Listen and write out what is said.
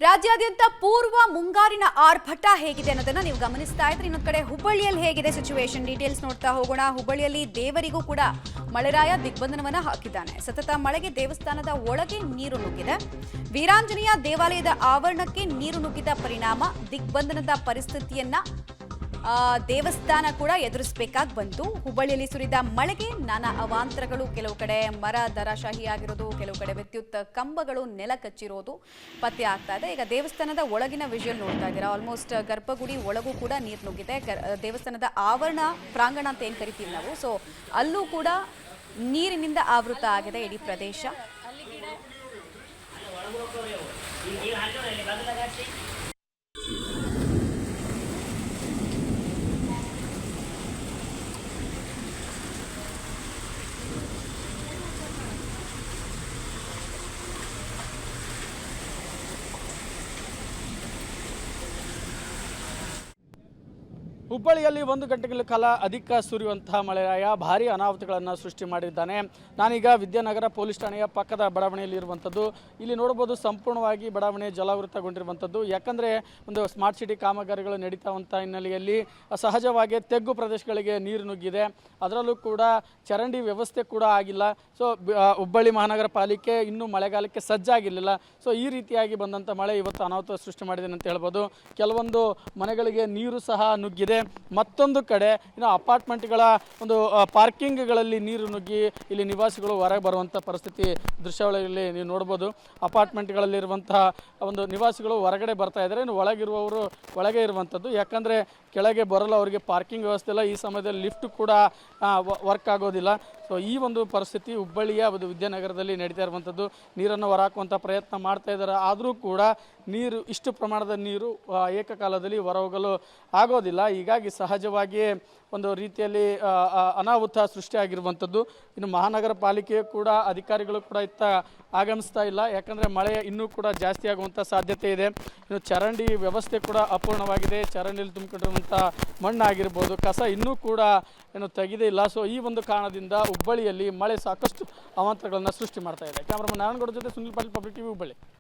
ರಾಜ್ಯಾದ್ಯಂತ ಪೂರ್ವ ಮುಂಗಾರಿನ ಆರ್ಭಟ ಹೇಗಿದೆ ಅನ್ನೋದನ್ನ ನೀವು ಗಮನಿಸ್ತಾ ಇದ್ರೆ ಇನ್ನೊಂದು ಕಡೆ ಹುಬ್ಬಳ್ಳಿಯಲ್ಲಿ ಹೇಗಿದೆ ಸಿಚುವೇಶನ್ ಡೀಟೇಲ್ಸ್ ನೋಡ್ತಾ ಹೋಗೋಣ. ಹುಬ್ಬಳ್ಳಿಯಲ್ಲಿ ದೇವರಿಗೂ ಕೂಡ ಮಳೆರಾಯ ದಿಗ್ಬಂಧನವನ್ನ ಹಾಕಿದ್ದಾನೆ. ಸತತ ಮಳೆಗೆ ದೇವಸ್ಥಾನದ ಒಳಗೆ ನೀರು ನುಗ್ಗಿದೆ. ವೀರಾಂಜನೇಯ ದೇವಾಲಯದ ಆವರಣಕ್ಕೆ ನೀರು ನುಗ್ಗಿದ ಪರಿಣಾಮ ದಿಗ್ಬಂಧನದ ಪರಿಸ್ಥಿತಿಯನ್ನ ದೇವಸ್ಥಾನ ಕೂಡ ಎದುರಿಸಬೇಕಾಗಿ ಬಂತು. ಹುಬ್ಬಳ್ಳಿಯಲ್ಲಿ ಸುರಿದ ಮಳೆಗೆ ನಾನಾ ಅವಾಂತರಗಳು, ಕೆಲವು ಕಡೆ ಮರ ದರಾಶಾಹಿ ಆಗಿರೋದು, ಕೆಲವು ಕಡೆ ವಿದ್ಯುತ್ ಕಂಬಗಳು ನೆಲ ಕಚ್ಚಿರೋದು ಪತ್ತೆ ಆಗ್ತಾ ಇದೆ. ಈಗ ದೇವಸ್ಥಾನದ ಒಳಗಿನ ವಿಜುವಲ್ ನೋಡ್ತಾ ಇದ್ದೀರಾ. ಆಲ್ಮೋಸ್ಟ್ ಗರ್ಭಗುಡಿ ಒಳಗೂ ಕೂಡ ನೀರು ನುಗ್ಗಿದೆ. ದೇವಸ್ಥಾನದ ಆವರಣ ಪ್ರಾಂಗಣ ಅಂತ ಏನು ಕರಿತೀವಿ ನಾವು, ಸೊ ಅಲ್ಲೂ ಕೂಡ ನೀರಿನಿಂದ ಆವೃತ ಆಗಿದೆ ಇಡೀ ಪ್ರದೇಶ. ಹುಬ್ಬಳ್ಳಿಯಲ್ಲಿ 1 ಗಂಟೆಗಳ ಕಾಲ ಅಧಿಕ ಸುರಿಯುವಂತಹ ಮಳೆರಾಯ ಭಾರೀ ಅನಾಹುತಗಳನ್ನು ಸೃಷ್ಟಿ ಮಾಡಿದ್ದಾನೆ. ನಾನೀಗ ವಿದ್ಯಾನಗರ ಪೊಲೀಸ್ ಠಾಣೆಯ ಪಕ್ಕದ ಬಡಾವಣೆಯಲ್ಲಿ ಇರುವಂಥದ್ದು. ಇಲ್ಲಿ ನೋಡ್ಬೋದು ಸಂಪೂರ್ಣವಾಗಿ ಬಡಾವಣೆ ಜಲಾವೃತಗೊಂಡಿರುವಂಥದ್ದು. ಯಾಕಂದರೆ ಒಂದು ಸ್ಮಾರ್ಟ್ ಸಿಟಿ ಕಾಮಗಾರಿಗಳು ನಡೀತಾವಂಥ ಹಿನ್ನೆಲೆಯಲ್ಲಿ ಸಹಜವಾಗಿ ತೆಗ್ಗು ಪ್ರದೇಶಗಳಿಗೆ ನೀರು ನುಗ್ಗಿದೆ. ಅದರಲ್ಲೂ ಕೂಡ ಚರಂಡಿ ವ್ಯವಸ್ಥೆ ಕೂಡ ಆಗಿಲ್ಲ. ಸೊ ಹುಬ್ಬಳ್ಳಿ ಮಹಾನಗರ ಪಾಲಿಕೆ ಇನ್ನೂ ಮಳೆಗಾಲಕ್ಕೆ ಸಜ್ಜಾಗಿರಲಿಲ್ಲ. ಸೊ ಈ ರೀತಿಯಾಗಿ ಬಂದಂಥ ಮಳೆ ಇವತ್ತು ಅನಾಹುತ ಸೃಷ್ಟಿ ಮಾಡಿದೆ ಅಂತ ಹೇಳ್ಬೋದು. ಕೆಲವೊಂದು ಮನೆಗಳಿಗೆ ನೀರು ಸಹ ನುಗ್ಗಿದೆ. ಮತ್ತೊಂದು ಕಡೆ ಇನ್ನು ಅಪಾರ್ಟ್ಮೆಂಟ್ಗಳ ಒಂದು ಪಾರ್ಕಿಂಗ್ಗಳಲ್ಲಿ ನೀರು ನುಗ್ಗಿ ಇಲ್ಲಿ ನಿವಾಸಿಗಳು ಹೊರಗೆ ಬರುವಂಥ ಪರಿಸ್ಥಿತಿ ದೃಶ್ಯಾವಳಿಯಲ್ಲಿ ನೀವು ನೋಡ್ಬೋದು. ಅಪಾರ್ಟ್ಮೆಂಟ್ಗಳಲ್ಲಿರುವಂತಹ ಒಂದು ನಿವಾಸಿಗಳು ಹೊರಗಡೆ ಬರ್ತಾ ಇದ್ದಾರೆ, ಇನ್ನು ಒಳಗಿರುವವರು ಒಳಗೆ ಇರುವಂಥದ್ದು. ಯಾಕಂದರೆ ಕೆಳಗೆ ಬರಲು ಅವರಿಗೆ ಪಾರ್ಕಿಂಗ್ ವ್ಯವಸ್ಥೆ ಇಲ್ಲ. ಈ ಸಮಯದಲ್ಲಿ ಲಿಫ್ಟ್ ಕೂಡ ವರ್ಕ್ ಆಗೋದಿಲ್ಲ. ಸೊ ಈ ಒಂದು ಪರಿಸ್ಥಿತಿ ಹುಬ್ಬಳ್ಳಿಯ ಒಂದು ವಿದ್ಯಾನಗರದಲ್ಲಿ ನಡೀತಾ ಇರುವಂಥದ್ದು. ನೀರನ್ನು ಹೊರಹಾಕುವಂಥ ಪ್ರಯತ್ನ ಮಾಡ್ತಾ ಇದ್ದಾರೆ. ಆದರೂ ಕೂಡ ನೀರು ಇಷ್ಟು ಪ್ರಮಾಣದ ನೀರು ಏಕಕಾಲದಲ್ಲಿ ಹೊರಹೋಗಲು ಆಗೋದಿಲ್ಲ. ಹೀಗಾಗಿ ಸಹಜವಾಗಿಯೇ ಒಂದು ರೀತಿಯಲ್ಲಿ ಅನಾಹುತ ಸೃಷ್ಟಿಯಾಗಿರುವಂಥದ್ದು. ಇನ್ನು ಮಹಾನಗರ ಪಾಲಿಕೆ ಕೂಡ ಅಧಿಕಾರಿಗಳು ಕೂಡ ಇತ್ತ ಆಗಮಿಸ್ತಾ ಇಲ್ಲ. ಯಾಕಂದರೆ ಮಳೆ ಇನ್ನೂ ಕೂಡ ಜಾಸ್ತಿ ಆಗುವಂಥ ಸಾಧ್ಯತೆ ಇದೆ. ಇನ್ನು ಚರಂಡಿ ವ್ಯವಸ್ಥೆ ಕೂಡ ಅಪೂರ್ಣವಾಗಿದೆ. ಚರಂಡಿಯಲ್ಲಿ ತುಂಬಿಕೊಂಡಿರುವಂಥ ಮಣ್ಣಾಗಿರ್ಬೋದು, ಕಸ ಇನ್ನೂ ಕೂಡ ಏನು ತೆಗೆದೇ ಇಲ್ಲ. ಸೊ ಈ ಒಂದು ಕಾರಣದಿಂದ ಹುಬ್ಬಳ್ಳಿಯಲ್ಲಿ ಮಳೆ ಸಾಕಷ್ಟು ಅವಾಂತರಗಳನ್ನು ಸೃಷ್ಟಿ ಮಾಡ್ತಾ ಇದೆ. ಕ್ಯಾಮ್ರಾಮನ್ ನಾರಾಯಣಗೌಡ ಜೊತೆ ಸುನಿಲ್ ಪಾಟೀಲ್, ಪಬ್ಲಿಕ್ ಟಿವಿ, ಹುಬ್ಬಳ್ಳಿ.